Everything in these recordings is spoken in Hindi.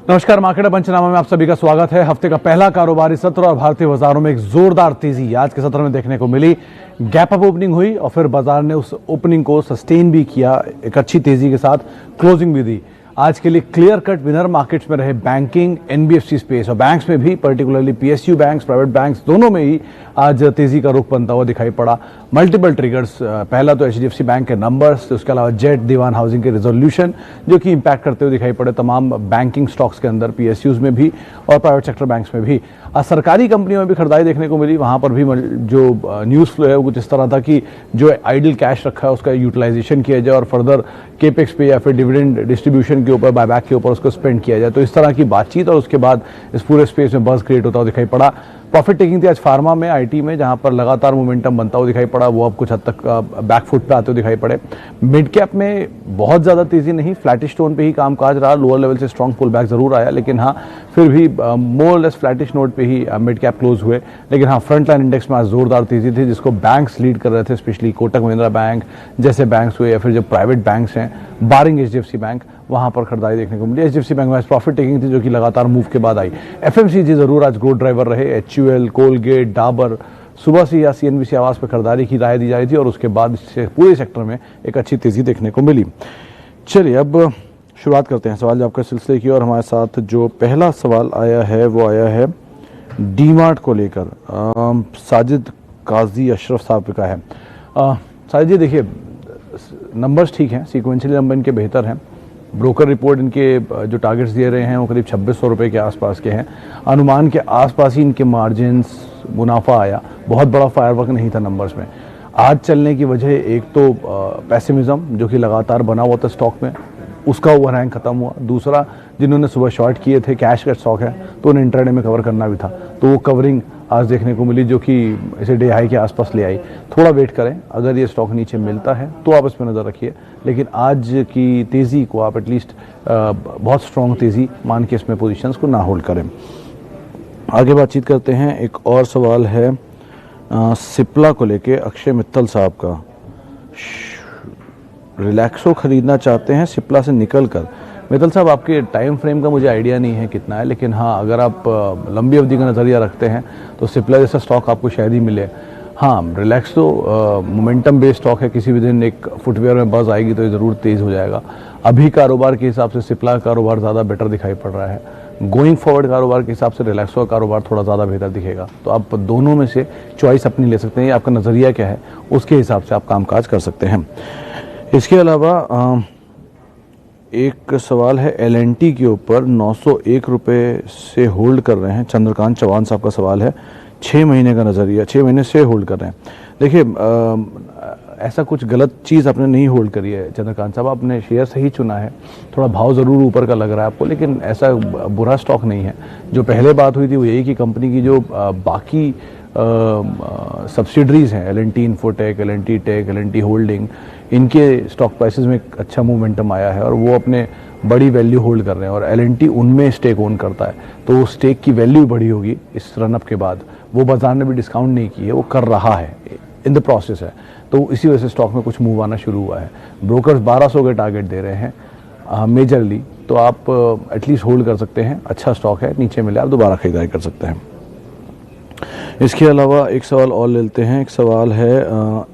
नमस्कार, मार्केट पंचनामा में आप सभी का स्वागत है। हफ्ते का पहला कारोबारी सत्र और भारतीय बाजारों में एक जोरदार तेजी आज के सत्र में देखने को मिली। गैप अप ओपनिंग हुई और फिर बाजार ने उस ओपनिंग को सस्टेन भी किया, एक अच्छी तेजी के साथ क्लोजिंग भी दी। आज के लिए क्लियर कट विनर मार्केट्स में रहे बैंकिंग, एनबीएफसी स्पेस और बैंक्स में भी, particularly PSU banks, private banks, दोनों में ही आज तेजी का रुख बनता हुआ दिखाई पड़ा। मल्टीपल ट्रिगर्स, पहला तो एचडीएफसी बैंक के नंबर्स, उसके अलावा जेट, दीवान हाउसिंग के रिजोल्यूशन जो कि इंपैक्ट करते हुए दिखाई पड़े तमाम बैंकिंग स्टॉक्स के अंदर, पीएसयूज में भी और प्राइवेट सेक्टर बैंक्स में भी। सरकारी कंपनियों में भी खरीदारी देखने को मिली। वहां पर भी जो न्यूज़ फ्लो है वो कुछ इस तरह था कि जो आइडल कैश रखा है उसका यूटिलाइजेशन किया जाए और फर्दर केपेक्स पे या फिर डिविडेंड डिस्ट्रीब्यूशन के ऊपर, बायबैक के ऊपर उसको स्पेंड किया जाए। तो इस तरह की बातचीत और उसके बाद इस पूरे स्पेस में बज़ क्रिएट होता हुआ दिखाई पड़ा। प्रॉफिट टेकिंग थी आज फार्मा में, आईटी में, जहां पर लगातार मोमेंटम बनता हुआ दिखाई पड़ा। वो अब कुछ हद तक बैकफुट पे आते हुए दिखाई पड़े। मिड कैप में बहुत ज्यादा तेजी नहीं, फ्लैटिश टोन पे ही कामकाज रहा। लोअर लेवल से स्ट्रॉन्ग पुल बैक जरूर आया, लेकिन हाँ फिर भी मोर लेस फ्लैटिश नोट पे ही मिड कैप क्लोज हुए। लेकिन हाँ, फ्रंट लाइन इंडेक्स में आज जोरदार तेजी थी, जिसको बैंक्स लीड कर रहे थे, स्पेशली कोटक महिंद्रा बैंक जैसे बैंक्स हुए या फिर जो प्राइवेट बैंक्स हैं बारिंग एचडीएफसी बैंक, वहां पर खरीदारी देखने को मिली। एचडीएफसी बैंक में प्रॉफिट टेकिंग थी जो कि लगातार मूव के बाद आई। एफएमसीजी जरूर आज ग्रोथ ड्राइवर रहे। एचयूएल, कोलगेट, डाबर, सुबह से या सीएनबीसी आवास पर खरीदारी की राय दी जा रही थी और उसके बाद पूरे सेक्टर में एक अच्छी तेजी देखने को मिली। चलिए अब शुरुआत करते हैं सवाल जवाब के सिलसिले की। और हमारे साथ जो पहला सवाल आया है वो आया है डीमार्ट को लेकर, साजिद काजी अशरफ साहब का है। साजिद जी, देखिए नंबर्स ठीक हैं, सीक्वेंशियली नंबर इनके बेहतर हैं। ब्रोकर रिपोर्ट इनके जो टारगेट्स दिए रहे हैं वो करीब 2600 रुपये के आसपास के हैं। अनुमान के आसपास ही इनके मार्जिन्स, मुनाफा आया। बहुत बड़ा फायरवर्क नहीं था नंबर्स में। आज चलने की वजह एक तो पैसिमिज्म जो कि लगातार बना हुआ था स्टॉक में, उसका ओवरहैंग खत्म हुआ। दूसरा, जिन्होंने सुबह शॉर्ट किए थे, कैश का स्टॉक है तो उन्हें इंट्राडे में कवर करना भी था, तो वो कवरिंग आज देखने को मिली जो कि इसे डे हाई के आसपास ले आई। थोड़ा वेट करें, अगर ये स्टॉक नीचे मिलता है तो आप इस पर नज़र रखिए, लेकिन आज की तेज़ी को आप एटलीस्ट बहुत स्ट्रॉन्ग तेज़ी मान के इसमें पोजीशंस को ना होल्ड करें। आगे बातचीत करते हैं। एक और सवाल है सिप्ला को लेके अक्षय मित्तल साहब का। रिलैक्सो खरीदना चाहते हैं सिप्ला से निकल कर। मित्तल साहब, आपके टाइम फ्रेम का मुझे आइडिया नहीं है कितना है, लेकिन हाँ अगर आप लंबी अवधि का नज़रिया रखते हैं तो सिप्ला जैसा स्टॉक आपको शायद ही मिले। हाँ, रिलैक्सो मोमेंटम बेस्ड स्टॉक है, किसी भी दिन एक फुटवेयर में बज़ आएगी तो ये ज़रूर तेज़ हो जाएगा। अभी कारोबार के हिसाब से सिप्ला का कारोबार ज़्यादा बेटर दिखाई पड़ रहा है। गोइंग फॉरवर्ड कारोबार के हिसाब से रिलैक्सो का कारोबार थोड़ा ज़्यादा बेहतर दिखेगा। तो आप दोनों में से चॉइस अपनी ले सकते हैं, आपका नज़रिया क्या है उसके हिसाब से आप कामकाज कर सकते हैं। इसके अलावा एक सवाल है एलएनटी के ऊपर, 901 रुपये से होल्ड कर रहे हैं। चंद्रकांत चौहान साहब का सवाल है, 6 महीने का नज़रिया, 6 महीने से होल्ड कर रहे हैं। देखिए ऐसा कुछ गलत चीज़ आपने नहीं होल्ड करी है चंद्रकांत साहब, आपने शेयर सही चुना है। थोड़ा भाव ज़रूर ऊपर का लग रहा है आपको, लेकिन ऐसा बुरा स्टॉक नहीं है। जो पहले बात हुई थी वो यही कि कंपनी की जो बाकी सब्सिडरीज हैं, L N T Infotech, L N T tech, L N T holding, इनके स्टॉक प्राइसेस में एक अच्छा मोमेंटम आया है और वो अपने बड़ी वैल्यू होल्ड कर रहे हैं और एलएनटी उनमें स्टेक ओन करता है, तो वो स्टेक की वैल्यू बढ़ी होगी इस रनअप के बाद। वो बाजार ने भी डिस्काउंट नहीं की है, वो कर रहा है, इन द प्रोसेस है, तो इसी वजह से स्टॉक में कुछ मूव आना शुरू हुआ है। ब्रोकर्स 1200 के टारगेट दे रहे हैं मेजरली, तो आप एटलीस्ट होल्ड कर सकते हैं। अच्छा स्टॉक है, नीचे मिले आप दोबारा खरीदारी कर सकते हैं। इसके अलावा एक सवाल और ले लेते हैं। एक सवाल है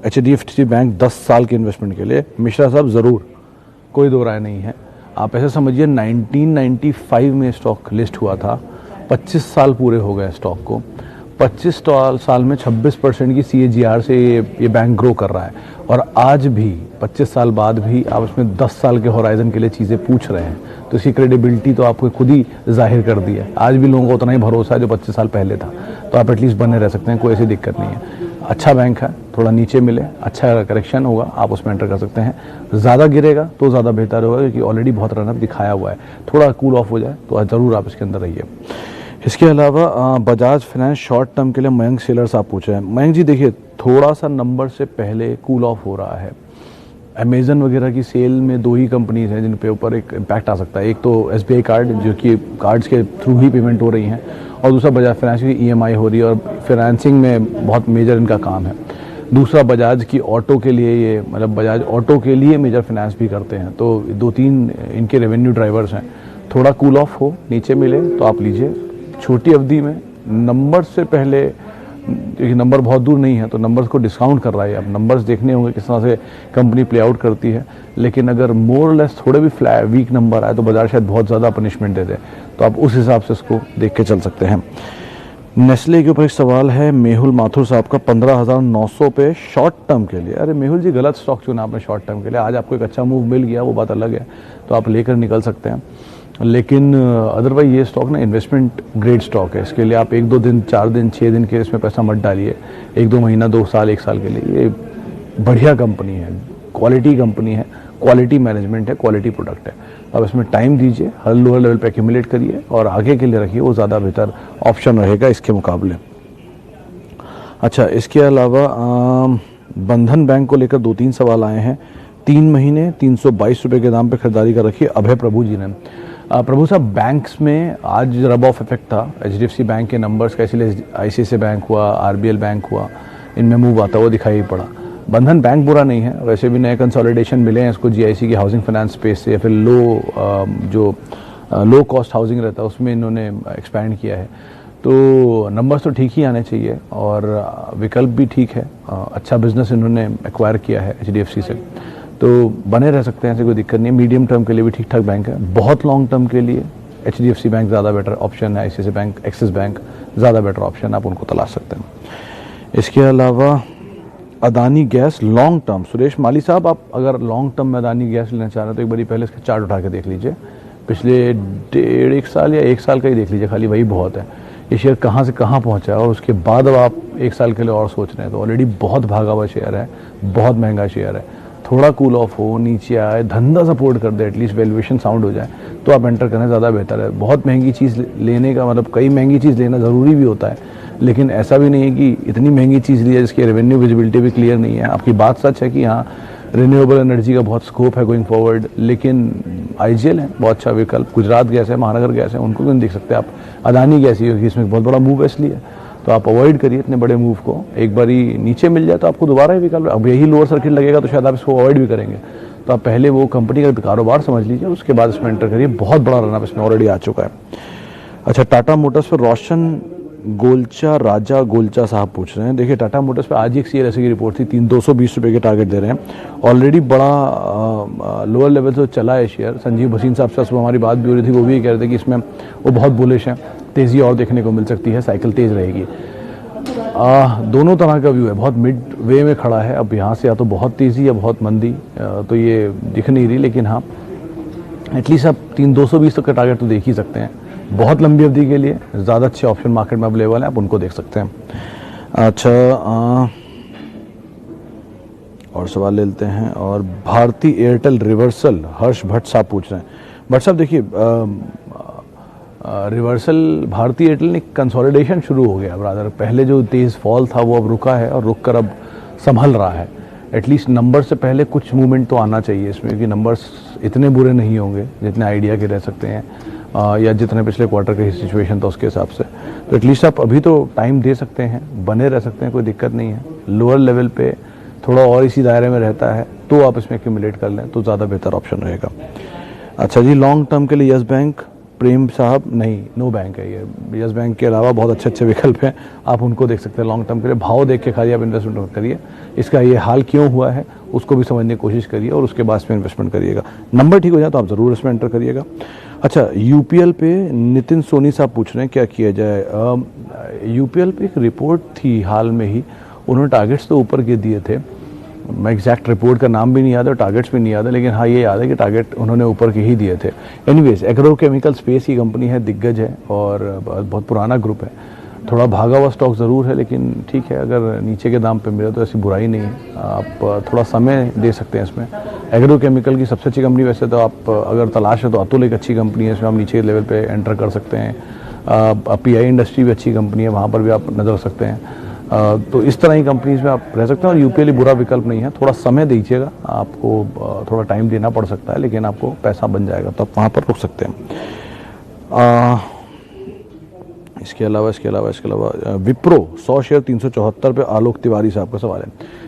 एचडीएफसी बैंक 10 साल के इन्वेस्टमेंट के लिए। मिश्रा साहब, ज़रूर, कोई दो राय नहीं है। आप ऐसे समझिए 1995 में स्टॉक लिस्ट हुआ था, 25 साल पूरे हो गए स्टॉक को। 25 साल में 26% की CAGR से ये बैंक ग्रो कर रहा है और आज भी 25 साल बाद भी आप इसमें 10 साल के होराइजन के लिए चीज़ें पूछ रहे हैं, तो इसकी क्रेडिबिलिटी तो आपको खुद ही जाहिर कर दी है। आज भी लोगों को उतना ही भरोसा है जो 25 साल पहले था, तो आप एटलीस्ट बने रह सकते हैं, कोई ऐसी दिक्कत नहीं है। अच्छा बैंक है, थोड़ा नीचे मिले, अच्छा करेक्शन होगा, आप उसमें एंटर कर सकते हैं। ज़्यादा गिरेगा तो ज़्यादा बेहतर होगा, क्योंकि ऑलरेडी बहुत रनअप दिखाया हुआ है। थोड़ा कूल ऑफ हो जाए तो ज़रूर आप इसके अंदर रहिए। इसके अलावा बजाज फाइनेंस शॉर्ट टर्म के लिए मयंक सेलर साहब पूछ रहे हैं। मयंक जी, देखिए थोड़ा सा नंबर से पहले कूल ऑफ हो रहा है। अमेजन वगैरह की सेल में 2 ही कंपनीज हैं जिन पे ऊपर एक इम्पैक्ट आ सकता है। एक तो SBI कार्ड, जो कि कार्ड्स के थ्रू ही पेमेंट हो रही हैं, और दूसरा बजाज फाइनेंस की EMI हो रही है और फाइनेंसिंग में बहुत मेजर इनका काम है। दूसरा, बजाज की ऑटो के लिए, ये मतलब बजाज ऑटो के लिए मेजर फाइनेंस भी करते हैं, तो 2-3 इनके रेवेन्यू ड्राइवर्स हैं। थोड़ा कूल ऑफ हो, नीचे मिले तो आप लीजिए। छोटी अवधि में नंबर से पहले, क्योंकि नंबर बहुत दूर नहीं है तो नंबर्स को डिस्काउंट कर रहा है। अब नंबर्स देखने होंगे किस तरह से कंपनी प्ले आउट करती है, लेकिन अगर मोर लेस थोड़े भी वीक नंबर आए तो बाजार शायद बहुत ज़्यादा पनिशमेंट दे दे, तो आप उस हिसाब से इसको देख के चल सकते हैं। नेस्ले के ऊपर एक सवाल है मेहुल माथुर साहब का, 15,900 पे शॉर्ट टर्म के लिए। अरे मेहुल जी, गलत स्टॉक चुना आपने शॉर्ट टर्म के लिए। आज आपको एक अच्छा मूव मिल गया, वो बात अलग है, तो आप लेकर निकल सकते हैं, लेकिन अदरवाइज ये स्टॉक ना इन्वेस्टमेंट ग्रेड स्टॉक है। इसके लिए आप 1-2 दिन, 4 दिन, 6 दिन के इसमें पैसा मत डालिए। 1-2 महीना, 2 साल, 1 साल के लिए ये बढ़िया कंपनी है, क्वालिटी कंपनी है, क्वालिटी मैनेजमेंट है, क्वालिटी प्रोडक्ट है। अब इसमें टाइम दीजिए, हर लोअर लेवल पे एक्यूमुलेट करिए और आगे के लिए रखिए, वो ज़्यादा बेहतर ऑप्शन रहेगा इसके मुकाबले। अच्छा, इसके अलावा बंधन बैंक को लेकर 2-3 सवाल आए हैं। 3 महीने 322 रुपये के दाम पे खरीदारी कर रखी है अभय प्रभु जी ने। प्रभु साहब, बैंक्स में आज रब ऑफ इफेक्ट था। HDFC बैंक के नंबर्स का, इसलिए ICICI बैंक हुआ, RBL बैंक हुआ, इनमें मूव आता हुआ दिखाई पड़ा। बंधन बैंक बुरा नहीं है, वैसे भी नए कंसोलिडेशन मिले हैं इसको GIC की हाउसिंग फाइनेंस स्पेस से, या फिर लो कॉस्ट हाउसिंग रहता है उसमें इन्होंने एक्सपैंड किया है, तो नंबर्स तो ठीक ही आने चाहिए और विकल्प भी ठीक है। अच्छा बिजनेस इन्होंने एक्वायर किया है HDFC से, तो बने रह सकते हैं, ऐसे कोई दिक्कत नहीं है। मीडियम टर्म के लिए भी ठीक ठाक बैंक है। बहुत लॉन्ग टर्म के लिए HDFC बैंक ज़्यादा बेटर ऑप्शन है, ICICI बैंक, एक्सिस बैंक ज़्यादा बेटर ऑप्शन, आप उनको तलाश सकते हैं। इसके अलावा Adani gas long term, Suresh Mali साहब, आप अगर लॉन्ग टर्म में अदानी गैस लेना चाह रहे हैं तो एक बारी पहले इसका चार्ट उठा के देख लीजिए। पिछले 1.5 साल या 1 साल का ही देख लीजिए खाली, वही बहुत है। ये शेयर कहाँ से कहाँ पहुँचा है और उसके बाद अब आप 1 साल के लिए और सोच रहे हैं, तो ऑलरेडी बहुत भागा हुआ शेयर है, बहुत महंगा शेयर है। थोड़ा कूल ऑफ हो, नीचे आए, धंधा सपोर्ट कर दे, एटलीस्ट वैल्यूएशन साउंड हो जाए, तो आप एंटर करना ज़्यादा बेहतर है। बहुत महंगी चीज़ लेने का मतलब, कई महंगी चीज़ लेना ज़रूरी भी होता है, लेकिन ऐसा भी नहीं है कि इतनी महंगी चीज़ ली है जिसकी रेवेन्यू विजिबिलिटी भी क्लियर नहीं है। आपकी बात सच है कि हाँ, रिन्यूएबल एनर्जी का बहुत स्कोप है गोइंग फॉरवर्ड, लेकिन IGL है बहुत अच्छा विकल्प, गुजरात गैस है, महानगर गैस है, उनको क्यों नहीं देख सकते आप। अदानी गैस ही होगी, इसमें बहुत बड़ा मूव है इसलिए, तो आप अवॉइड करिए इतने बड़े मूव को। एक बारी नीचे मिल जाए तो आपको दोबारा ही विकल्प, अब यही लोअर सर्किट लगेगा तो शायद आप इसको अवॉइड भी करेंगे। तो आप पहले वो कंपनी का कारोबार समझ लीजिए, उसके बाद इसमें एंटर करिए। बहुत बड़ा रनअप इसमें ऑलरेडी आ चुका है। अच्छा, टाटा मोटर्स पर रोशन गोलचा, राजा गोलचा साहब पूछ रहे हैं। देखिए, टाटा मोटर्स पे आज ही एक CLSA की रिपोर्ट थी, 220 रुपये के टारगेट दे रहे हैं। ऑलरेडी बड़ा लोअर लेवल से चला है शेयर। संजीव भसीन साहब से हमारी बात भी हो रही थी, वो भी कह रहे थे कि इसमें वो बहुत बुलिश है, तेज़ी और देखने को मिल सकती है, साइकिल तेज़ रहेगी। दोनों तरह का व्यू है, बहुत मिड वे में खड़ा है। अब यहाँ से या तो बहुत तेज़ी या बहुत मंदी, तो ये दिख नहीं रही, लेकिन हाँ, एटलीस्ट आप 220 तक का टारगेट तो देख ही सकते हैं। बहुत लंबी अवधि के लिए ज़्यादा अच्छे ऑप्शन मार्केट में अवेलेबल हैं, आप उनको देख सकते हैं। अच्छा, और सवाल ले लेते हैं। और भारती एयरटेल रिवर्सल, हर्ष भट्ट साहब पूछ रहे हैं। भट्ट साहब, देखिए, रिवर्सल भारती एयरटेल ने कंसोलिडेशन शुरू हो गया। ब्रादर, पहले जो तेज़ फॉल था वो अब रुका है और रुक कर अब संभल रहा है। एटलीस्ट नंबर से पहले कुछ मूवमेंट तो आना चाहिए इसमें, क्योंकि नंबर्स इतने बुरे नहीं होंगे जितने आइडिया के रह सकते हैं, या जितने पिछले क्वार्टर की सिचुएशन था उसके हिसाब से। तो एटलीस्ट आप अभी तो टाइम दे सकते हैं, बने रह सकते हैं, कोई दिक्कत नहीं है। लोअर लेवल पे थोड़ा और इसी दायरे में रहता है तो आप इसमें एक्यूमुलेट कर लें तो ज़्यादा बेहतर ऑप्शन रहेगा। अच्छा जी, लॉन्ग टर्म के लिए यस बैंक, प्रेम साहब, नहीं, नो बैंक है ये। यस बैंक के अलावा बहुत अच्छे अच्छे विकल्प हैं, आप उनको देख सकते हैं लॉन्ग टर्म के लिए। भाव देख के खाली आप इन्वेस्टमेंट करिए, इसका ये हाल क्यों हुआ है उसको भी समझने की कोशिश करिए और उसके बाद इसमें इन्वेस्टमेंट करिएगा। नंबर ठीक हो जाए तो आप ज़रूर इसमें एंटर करिएगा। अच्छा, UPL पे नितिन सोनी साहब पूछ रहे हैं क्या किया जाए। UPL पे एक रिपोर्ट थी हाल में ही, उन्होंने टारगेट्स तो ऊपर के दिए थे, मैं एग्जैक्ट रिपोर्ट का नाम भी नहीं याद है और टारगेट्स भी नहीं याद है, लेकिन हाँ ये याद है कि टारगेट उन्होंने ऊपर के ही दिए थे। एनीवेज, एग्रोकेमिकल स्पेस की कंपनी है, दिग्गज है और बहुत पुराना ग्रुप है। थोड़ा भागा हुआ स्टॉक ज़रूर है, लेकिन ठीक है, अगर नीचे के दाम पे मिले तो ऐसी बुराई नहीं है, आप थोड़ा समय दे सकते हैं इसमें। एग्रोकेमिकल की सबसे अच्छी कंपनी वैसे तो आप अगर तलाश है तो अतुल एक अच्छी कंपनी है, इसमें आप नीचे लेवल पे एंटर कर सकते हैं। PI इंडस्ट्री भी अच्छी कंपनी है, वहाँ पर भी आप नज़र रख सकते हैं। तो इस तरह की कंपनीज में आप रह सकते हैं और UPL बुरा विकल्प नहीं है। थोड़ा समय दीजिएगा, आपको थोड़ा टाइम देना पड़ सकता है, लेकिन आपको पैसा बन जाएगा तो आप वहाँ पर रुक सकते हैं। इसके अलावा विप्रो 100 शेयर 374 पे आलोक तिवारी साहब का सवाल है।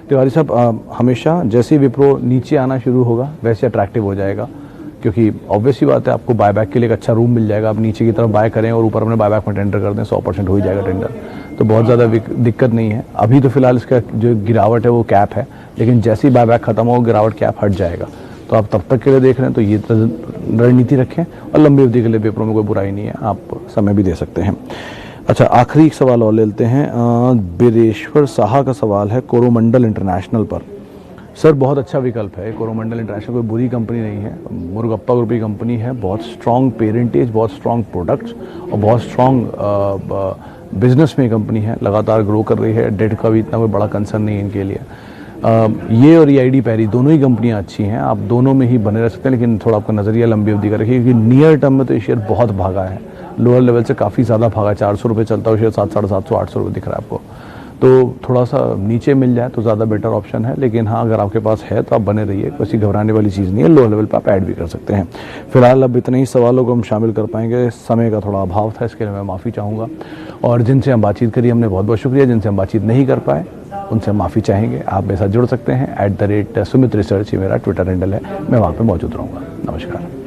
तिवारी साहब, हमेशा जैसे ही विप्रो नीचे आना शुरू होगा वैसे अट्रैक्टिव हो जाएगा। क्योंकि ऑब्वियस ही बात है, आपको बायबैक के लिए एक अच्छा रूम मिल जाएगा, आप नीचे की तरफ बाय करें और ऊपर अपने बायबैक में टेंडर कर दें, 100% हो ही जाएगा टेंडर, तो बहुत ज़्यादा दिक्कत नहीं है। अभी तो फिलहाल इसका जो गिरावट है वो कैप है, लेकिन जैसे ही बायबैक खत्म हो गिरावट कैप हट जाएगा, तो आप तब तक के लिए देख रहे हैं तो ये रणनीति रखें, और लंबी अवधि के लिए पेपरों में कोई बुराई नहीं है, आप समय भी दे सकते हैं। अच्छा, आखिरी एक सवाल और ले लेते हैं। बिरेश्वर साहा का सवाल है कोरोमंडल इंटरनेशनल पर। सर बहुत अच्छा विकल्प है कोरोमंडल इंटरनेशनल, कोई बुरी कंपनी नहीं है, मुरुगप्पा ग्रुप की कंपनी है, बहुत स्ट्रॉन्ग पेरेंटेज, बहुत स्ट्रॉन्ग प्रोडक्ट्स और बहुत स्ट्रॉन्ग बिजनेस में कंपनी है, लगातार ग्रो कर रही है, डेट का भी इतना कोई बड़ा कंसर्न नहीं है इनके लिए। ये और EID पैरी दोनों ही कंपनियां अच्छी हैं, आप दोनों में ही बने रह सकते हैं, लेकिन थोड़ा आपका नज़रिया लंबी अवधि का रखिए, क्योंकि नियर टर्म में तो ये शेयर बहुत भागा है, लोअर लेवल से काफ़ी ज़्यादा भागा, 400 रुपये चलता हुआ शेयर 700, 800 रुपये दिख रहा है आपको, तो थोड़ा सा नीचे मिल जाए तो ज़्यादा बेटर ऑप्शन है। लेकिन हाँ, अगर आपके पास है तो आप बने रहिए, कोई घबराने वाली चीज़ नहीं है, लोअर लेवल पर आप ऐड भी कर सकते हैं। फिलहाल अब इतने ही सवालों को हम शामिल कर पाएंगे, समय का थोड़ा अभाव था, इसके लिए मैं माफ़ी चाहूँगा, और जिनसे हम बातचीत करी हमने बहुत बहुत शुक्रिया, जिनसे हम बातचीत नहीं कर पाए उनसे हम माफ़ी चाहेंगे। आप मेरे साथ जुड़ सकते हैं, @Sumit Research ये मेरा ट्विटर हैंडल है, मैं वहाँ पर मौजूद रहूँगा। नमस्कार।